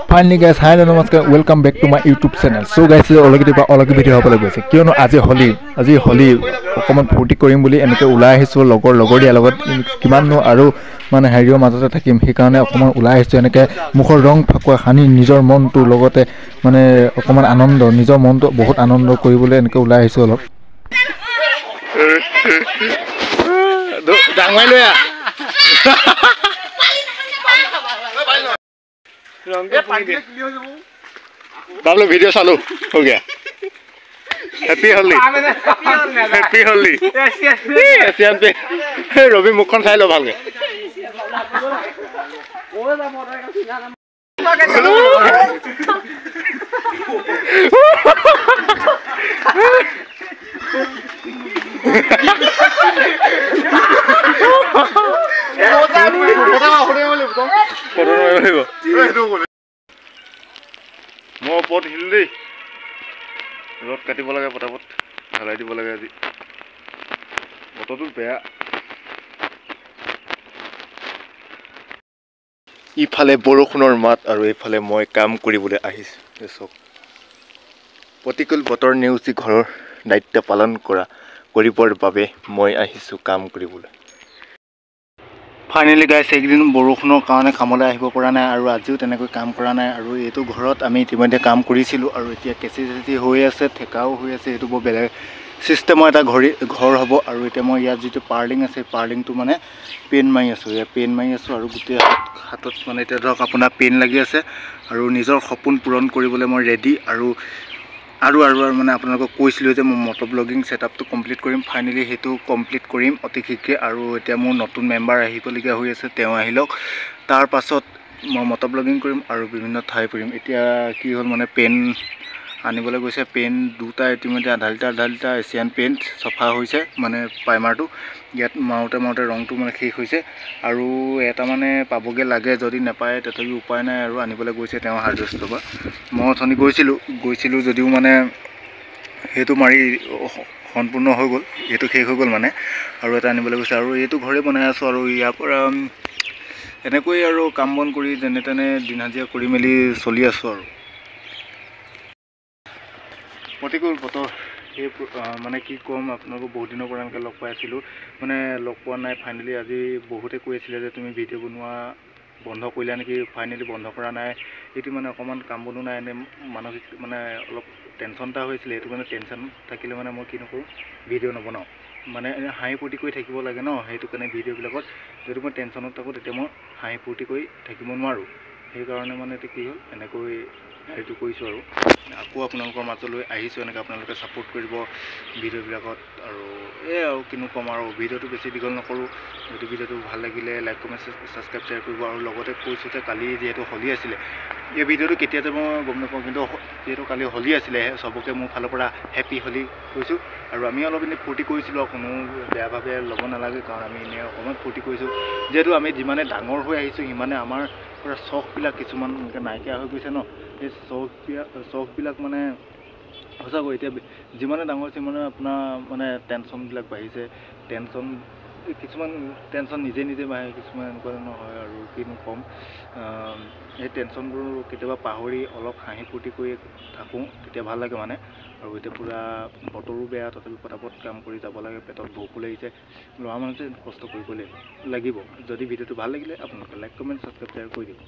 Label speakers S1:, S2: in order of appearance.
S1: Finally guys, hi namaskar, welcome back to my YouTube channel. So guys, already video hobole goise kiyono aji holi okoman phuti korim boli enke ulai ahisu logor dia logot kiman no aru mane herio majote thakim he karone okoman ulai ahisu enke mukhor rong phakwa khani nijor mon tu logote mane okoman anondo nijor mon tu bahut anondo koribole enke ulai ahisu olop dangwai loya Bablo video चालू हो गया happy Holi Asian पे रवि मुखन चाइ लो ভালকে মই ওপৰত hill দেই ৰদ কাটিব লাগে পটাপট ঢালাই দিব লাগে আজি বতৰটো বেয়া ইফালে বৰষুণৰ মাত আৰু ইফালে মই কাম কৰিবলৈ আহিছোঁ এসক প্ৰতিকূল বতৰ নেউচি ঘৰৰ দায়িত্ব পালন কৰিবৰ বাবে মই আহিছোঁ কাম কৰিবলৈ Finally guys, একদিন বৰষুণৰ কাৰণে কামলৈ আহিব পৰা নাই আৰু আজিও তেনেকৈ কাম কৰা নাই আৰু এটো ঘৰত আমি ইতিমধ্যে কাম কৰিছিলো আৰু এতিয়া কেচি হৈ আছে ঠেকাও হৈ আছে এটো বৰ বেলেগ সিস্টেমৰ এটা ঘৰ হ'ব আৰু এতিয়া মই ইয়াত যেটো পাৰ্লিং আছে পাৰ্লিংটো মানে পেন মাৰি আছো আৰু গোটেই হাতত মানে এতিয়া ধৰক আপোনাৰ পেন লাগি আছে আৰু নিজৰ সপোন পূৰণ কৰিবলৈ মই ৰেডি আৰু মানে আপোনালোকক কৈছিলো যে মই মটো ব্লগিং সেটআপটো কমপ্লিট কৰিম ফাইনালি হেতু কমপ্লিট কৰিম অতি শীঘ্ৰে আৰু এতিয়া মোৰ নতুন মেম্বাৰ আহিবলগীয়া হৈ আছে তেওঁ আহিলক তাৰ পাছত মই মটো ব্লগিং কৰিম আৰু বিভিন্ন ঠাই কৰিম এতিয়া কি হ'ল মানে পেন আনিবলৈ গৈছে পেন দুটা ইতিমধ্যে আধা লিটাৰ এছিয়ান পেইন্ট সফা হৈছে মানে প্ৰাইমাৰটো ইয়াত মাউতে ৰংটো মানে শেষ হৈছে আৰু এটা মানে পাবগে লাগে যদি নাপায় তথাপি উপায় নাই আৰু আনিবলৈ গৈছে তেওঁ হাৰ্ডৱেষ্ট বা মই অথনি গৈছিলো যদিও মানে হেতু মাৰি সম্পূৰ্ণ হৈ গ'ল এটো শেষ হৈ গ'ল মানে আৰু এটা আনিবলৈ গৈছে আৰু এটো ঘৰে বনাই আছো আৰু ইয়াৰ পৰা এনেকৈ আৰু কাম বন কৰি যেনে তেনে দিন হাজিৰা কৰি মেলি চলি আছো আৰু প্ৰতিকূল বতৰ এই মানে কি কম আপোনালোকক বহুত দিনৰ পৰা এনেকৈ লগ পাই আছিলোঁ মানে লগ পোৱা নাই ফাইনালি আজি বহুতে কৈ আছিলে যে তুমি ভিডিঅ' বনোৱা বন্ধ কৰিলা নেকি ফাইনালি বন্ধ কৰা নাই এটো মানে অকমান কাম বনো নাই এনে মানসিক মানে অলপ টেনচনটা হৈছিল এটো মানে টেনচন থাকিলে মানে মই কি নকৰো ভিডিঅ' নবনাও মানে হাই ফূৰ্তি কৰি থাকিব লাগে ন হেতু কাৰণে ভিডিঅ' বিলাকত যদি মই টেনচনত থাকো তেতিয়া মই হাই ফূৰ্তি কৰি থাকিব নোৱাৰো সেই কাৰণে মানে এটো কি হ'ল এনেকৈ হেতু কৈছো আৰু আকৌ আপোনালোকৰ মাজলৈ আহিছো এনেকৈ আপোনালোকে সাপোৰ্ট কৰিব ভিডিঅ' বিলাকত আৰু আৰু কিনো কম আৰু ভিডিঅ'টো বেছি দীঘল নকৰো যদি ভিডিঅ'টো ভাল লাগিলে লাইক কমেন্ট সাবস্ক্ৰাইব শ্বেয়াৰ কৰিব আৰু লগতে কৈছো যে কালি যেহেতু হলি আছিল এই ভিডিঅ'টো কেতিয়া যাব গম নাপাওঁ কিন্তু যেহেতু কালি হলি আছিল সবকে মোৰ ফালৰ পৰা হেপী হলি কৈছো আৰু আমি অলপ এনে ফূৰ্তি কৰিছিলো কোনো বেয়াভাৱে ল'ব নালাগে কাৰণ আমি এনে অকমান ফূৰ্তি কৰিছো যেহেতু আমি যিমানে ডাঙৰ হৈ আহিছো সিমানে আমাৰ পৰা চখ বিলাক কিছুমান নাইকিয়া হৈ গৈছে ন এই চখ বিলাক মানে সঁচাকৈ এতিয়া যিমানে ডাঙৰ সিমানে আপোনাৰ মানে টেনচন বিলাক বাঢ়িছে কিছুমান টেনচন নিজে বাঢ়ে কিছুমান এনেকুৱা নহয় আৰু কিনো কম এই টেনচনবোৰ কেতিয়াবা পাহৰি অলপ হাঁহি ফূৰ্তি কৰি থাকোঁ তেতিয়া ভাল লাগে মানে আৰু এতিয়া পুৰা বতৰো বেয়া তথাপি পটাপট কাম কৰি যাব লাগে পেটত ভোকো লাগিছে ল'ৰা মানুহে কষ্ট কৰিব লাগিব যদি ভিডিঅ'টো ভাল লাগিলে আপোনালোকে লাইক কমেন্ট সাবস্ক্ৰাইব কৰি দিব